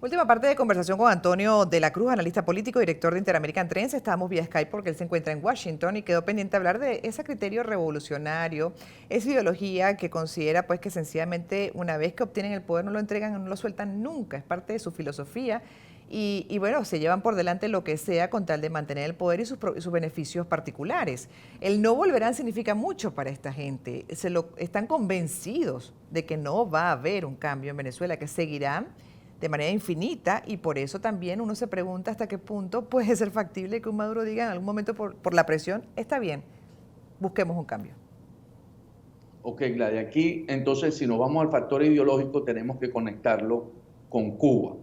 Última parte de conversación con Antonio de la Cruz, analista político, director de Interamerican Trends. Estábamos vía Skype porque él se encuentra en Washington y quedó pendiente de hablar de ese criterio revolucionario, esa ideología que considera pues que sencillamente una vez que obtienen el poder no lo entregan, no lo sueltan nunca, es parte de su filosofía y bueno, se llevan por delante lo que sea con tal de mantener el poder y sus beneficios particulares. El no volverán significa mucho para esta gente, están convencidos de que no va a haber un cambio en Venezuela, que seguirán de manera infinita, y por eso también uno se pregunta hasta qué punto puede ser factible que un Maduro diga en algún momento por la presión, está bien, busquemos un cambio. Ok, Gladys, aquí entonces si nos vamos al factor ideológico tenemos que conectarlo con Cuba.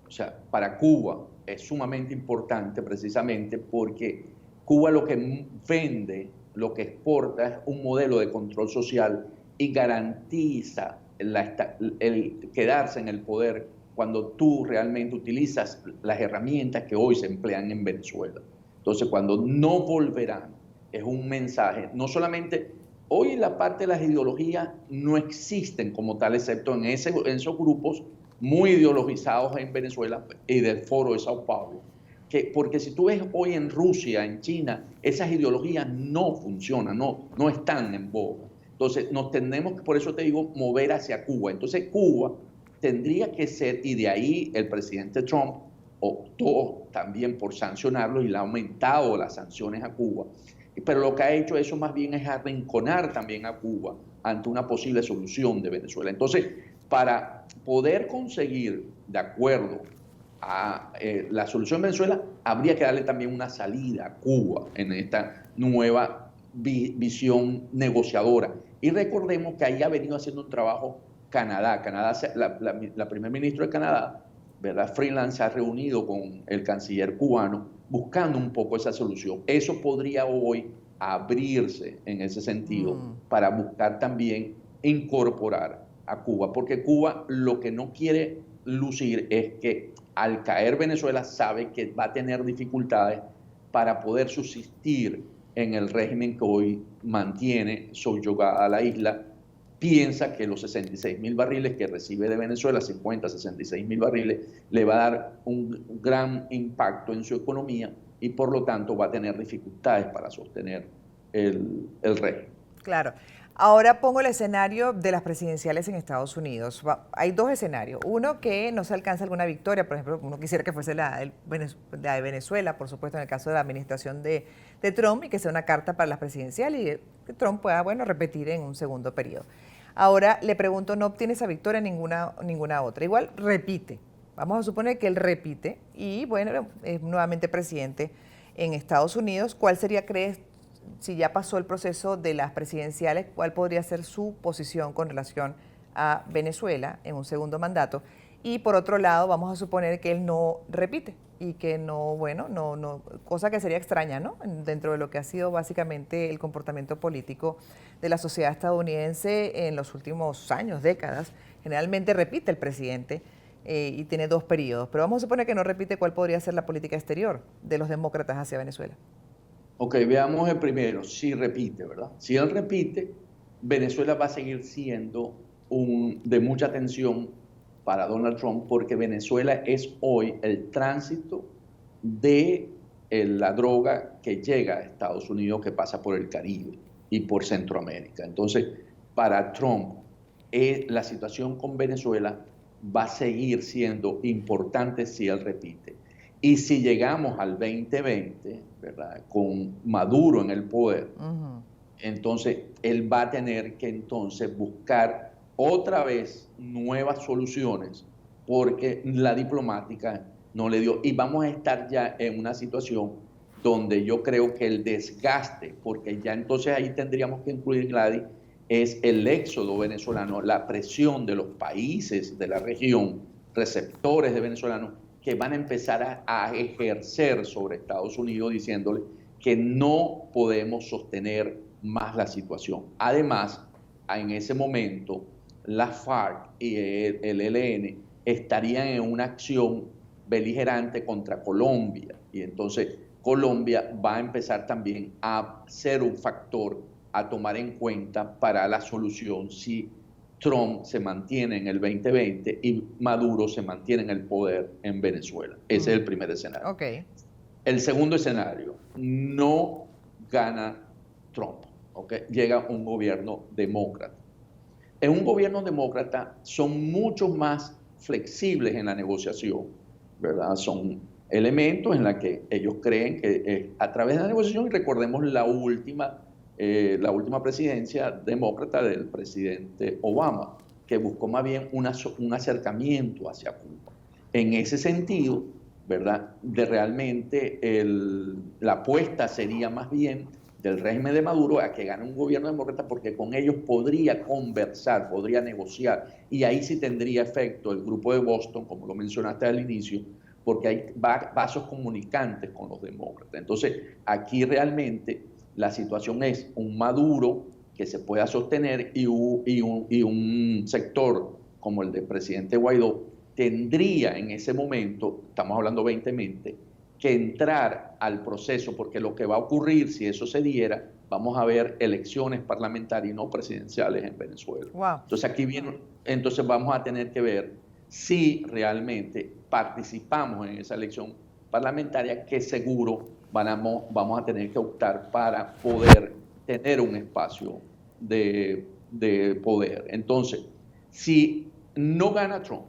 O sea, para Cuba es sumamente importante precisamente porque Cuba lo que vende, lo que exporta es un modelo de control social y garantiza el quedarse en el poder cuando tú realmente utilizas las herramientas que hoy se emplean en Venezuela. Entonces, cuando no volverán, es un mensaje, no solamente, hoy la parte de las ideologías no existen como tal, excepto en esos grupos muy ideologizados en Venezuela y del Foro de Sao Paulo. Porque si tú ves hoy en Rusia, en China, esas ideologías no funcionan, no están en boga. Entonces nos tenemos, por eso te digo, mover hacia Cuba. Entonces Cuba tendría que ser, y de ahí el presidente Trump optó también por sancionarlo y le ha aumentado las sanciones a Cuba. Pero lo que ha hecho eso más bien es arrinconar también a Cuba ante una posible solución de Venezuela. Entonces, para poder conseguir, de acuerdo a la solución de Venezuela, habría que darle también una salida a Cuba en esta nueva visión negociadora. Y recordemos que ahí ha venido haciendo un trabajo Canadá. La primer ministro de Canadá, ¿verdad? Freeland, se ha reunido con el canciller cubano buscando un poco esa solución. Eso podría hoy abrirse en ese sentido para buscar también incorporar a Cuba, porque Cuba lo que no quiere lucir es que al caer Venezuela sabe que va a tener dificultades para poder subsistir en el régimen que hoy mantiene subyugada a la isla. Piensa que los 66.000 barriles que recibe de Venezuela, 50, 66.000 barriles, le va a dar un gran impacto en su economía y por lo tanto va a tener dificultades para sostener el régimen. Claro. Ahora pongo el escenario de las presidenciales en Estados Unidos. Hay dos escenarios. Uno, que no se alcanza alguna victoria. Por ejemplo, uno quisiera que fuese la de Venezuela, por supuesto, en el caso de la administración de Trump, y que sea una carta para las presidenciales y que Trump pueda, bueno, repetir en un segundo periodo. Ahora le pregunto, no obtiene esa victoria ninguna otra. Igual repite. Vamos a suponer que él repite y, bueno, es nuevamente presidente en Estados Unidos. ¿Cuál sería, crees, si ya pasó el proceso de las presidenciales, cuál podría ser su posición con relación a Venezuela en un segundo mandato? Y por otro lado, vamos a suponer que él no repite y que no, bueno, cosa que sería extraña, ¿no? Dentro de lo que ha sido básicamente el comportamiento político de la sociedad estadounidense en los últimos años, décadas. Generalmente repite el presidente y tiene dos periodos, pero vamos a suponer que no repite. ¿Cuál podría ser la política exterior de los demócratas hacia Venezuela? Ok, veamos el primero, si repite, ¿verdad? Si él repite, Venezuela va a seguir siendo de mucha tensión para Donald Trump porque Venezuela es hoy el tránsito de la droga que llega a Estados Unidos, que pasa por el Caribe y por Centroamérica. Entonces, para Trump, la situación con Venezuela va a seguir siendo importante si él repite. Y si llegamos al 2020, ¿verdad? Con Maduro en el poder, entonces él va a tener que entonces buscar otra vez nuevas soluciones porque la diplomática no le dio. Y vamos a estar ya en una situación donde yo creo que el desgaste, porque ya entonces ahí tendríamos que incluir, Gladys, es el éxodo venezolano, la presión de los países de la región, receptores de venezolanos, que van a empezar a ejercer sobre Estados Unidos diciéndole que no podemos sostener más la situación. Además, en ese momento, la FARC y el ELN estarían en una acción beligerante contra Colombia. Y entonces Colombia va a empezar también a ser un factor a tomar en cuenta para la solución si Trump se mantiene en el 2020 y Maduro se mantiene en el poder en Venezuela. Ese es el primer escenario. Okay. El segundo escenario, no gana Trump, ¿okay? Llega un gobierno demócrata. En un gobierno demócrata son mucho más flexibles en la negociación, ¿verdad? Son elementos en los que ellos creen que a través de la negociación, y recordemos la última presidencia demócrata del presidente Obama, que buscó más bien un acercamiento hacia Cuba. En ese sentido, ¿verdad? De realmente la apuesta sería más bien del régimen de Maduro a que gane un gobierno demócrata, porque con ellos podría conversar, podría negociar, y ahí sí tendría efecto el grupo de Boston, como lo mencionaste al inicio, porque hay vasos comunicantes con los demócratas. Entonces, aquí realmente la situación es un Maduro que se pueda sostener y un sector como el del presidente Guaidó tendría en ese momento, estamos hablando 2020, que entrar al proceso, porque lo que va a ocurrir si eso se diera, vamos a ver elecciones parlamentarias y no presidenciales en Venezuela. Wow. Entonces aquí viene, entonces vamos a tener que ver si realmente participamos en esa elección parlamentaria, que seguro vamos a tener que optar para poder tener un espacio de poder. Entonces, si no gana Trump,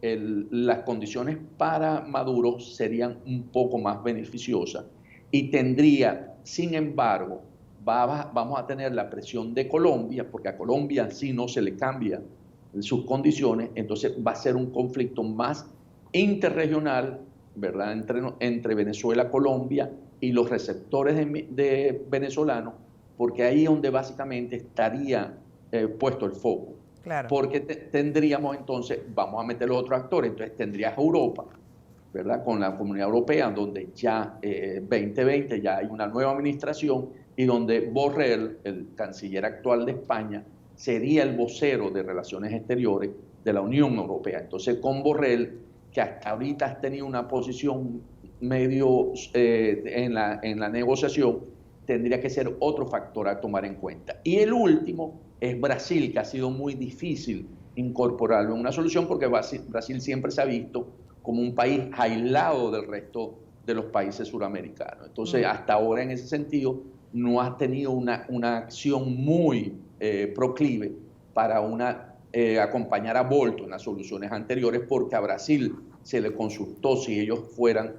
las condiciones para Maduro serían un poco más beneficiosas y tendría, sin embargo, vamos a tener la presión de Colombia, porque a Colombia sí no se le cambia sus condiciones, entonces va a ser un conflicto más interregional, ¿verdad? Entre Venezuela, Colombia y los receptores de venezolanos, porque ahí es donde básicamente estaría puesto el foco. Claro. Porque tendríamos entonces, vamos a meter los otros actores, entonces tendrías Europa, ¿verdad? Con la Comunidad Europea, donde ya 2020 ya hay una nueva administración y donde Borrell, el canciller actual de España, sería el vocero de Relaciones Exteriores de la Unión Europea. Entonces, con Borrell, que hasta ahorita has tenido una posición medio en la negociación, tendría que ser otro factor a tomar en cuenta. Y el último es Brasil, que ha sido muy difícil incorporarlo en una solución, porque Brasil siempre se ha visto como un país aislado del resto de los países suramericanos. Entonces, hasta ahora en ese sentido, no ha tenido una acción muy proclive para acompañar a Bolton en las soluciones anteriores, porque a Brasil se le consultó si ellos fueran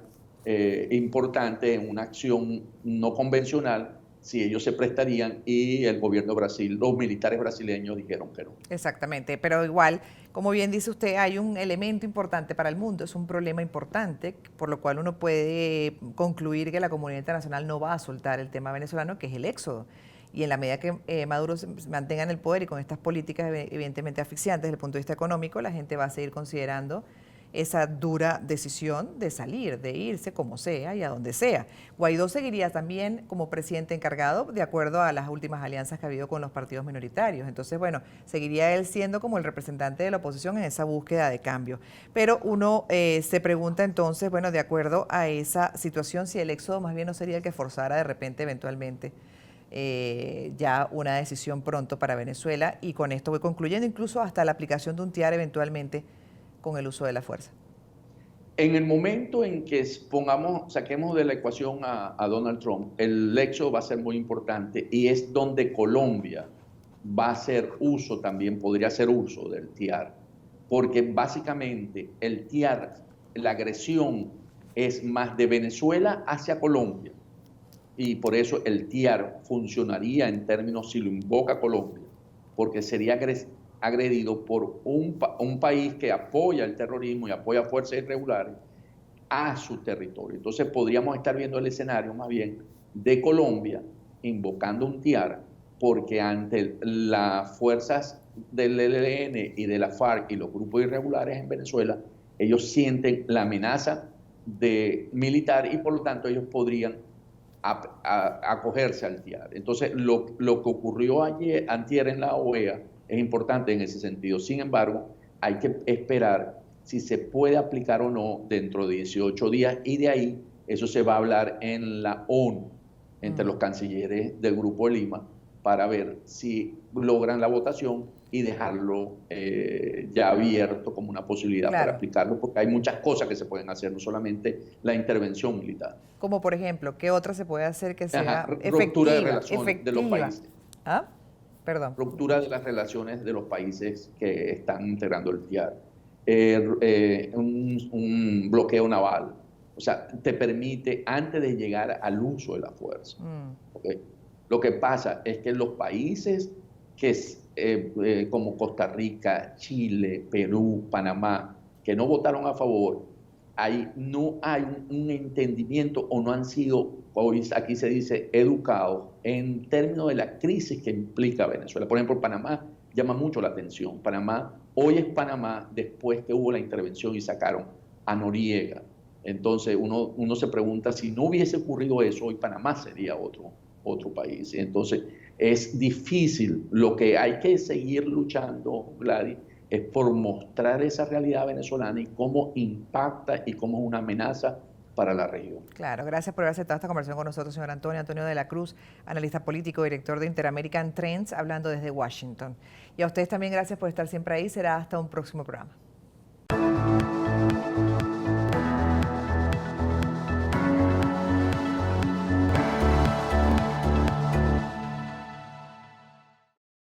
importantes en una acción no convencional, si ellos se prestarían, y el gobierno de Brasil, los militares brasileños dijeron que no. Exactamente, pero igual, como bien dice usted, hay un elemento importante para el mundo, es un problema importante, por lo cual uno puede concluir que la comunidad internacional no va a soltar el tema venezolano, que es el éxodo. Y en la medida que Maduro se mantenga en el poder y con estas políticas evidentemente asfixiantes desde el punto de vista económico, la gente va a seguir considerando esa dura decisión de salir, de irse como sea y a donde sea. Guaidó seguiría también como presidente encargado de acuerdo a las últimas alianzas que ha habido con los partidos minoritarios. Entonces, bueno, seguiría él siendo como el representante de la oposición en esa búsqueda de cambio. Pero uno se pregunta entonces, bueno, de acuerdo a esa situación, si el éxodo más bien no sería el que forzara de repente eventualmente ya una decisión pronto para Venezuela, y con esto voy concluyendo, incluso hasta la aplicación de un TIAR eventualmente con el uso de la fuerza. En el momento en que saquemos de la ecuación a Donald Trump, el éxodo va a ser muy importante, y es donde Colombia va a hacer uso, también podría hacer uso del TIAR, porque básicamente el TIAR, la agresión es más de Venezuela hacia Colombia, y por eso el TIAR funcionaría en términos si lo invoca Colombia, porque sería agredido por un país que apoya el terrorismo y apoya fuerzas irregulares a su territorio. Entonces podríamos estar viendo el escenario más bien de Colombia invocando un TIAR, porque ante las fuerzas del ELN y de la FARC y los grupos irregulares en Venezuela, ellos sienten la amenaza militar, y por lo tanto ellos podrían acogerse al TIAR. Entonces, lo que ocurrió antier en la OEA es importante en ese sentido. Sin embargo, hay que esperar si se puede aplicar o no dentro de 18 días, y de ahí eso se va a hablar en la ONU, entre los cancilleres del Grupo de Lima, para ver si logran la votación y dejarlo ya abierto como una posibilidad para Claro. aplicarlo, porque hay muchas cosas que se pueden hacer, no solamente la intervención militar. Como por ejemplo, ¿qué otra se puede hacer que Ajá, sea ruptura de efectiva? relaciones de los Efectiva. países, ¿Ah? Perdón. ruptura de las relaciones de los países que están integrando el TIAR, un bloqueo naval, o sea, te permite antes de llegar al uso de la fuerza. Mm, ¿Okay? Lo que pasa es que los países que como Costa Rica, Chile, Perú, Panamá, que no votaron a favor, ahí no hay un entendimiento o no han sido, hoy aquí se dice, educados en términos de la crisis que implica Venezuela. Por ejemplo, Panamá llama mucho la atención. Panamá, hoy es Panamá después que hubo la intervención y sacaron a Noriega. Entonces uno se pregunta si no hubiese ocurrido eso, hoy Panamá sería otro país. Entonces es difícil, lo que hay que seguir luchando, Gladys, es por mostrar esa realidad venezolana y cómo impacta y cómo es una amenaza para la región. claro, gracias por haber aceptado esta conversación con nosotros, señor Antonio de la Cruz, analista político, director de Interamerican Trends, hablando desde Washington. Y a ustedes también gracias por estar siempre ahí. Será hasta un próximo programa.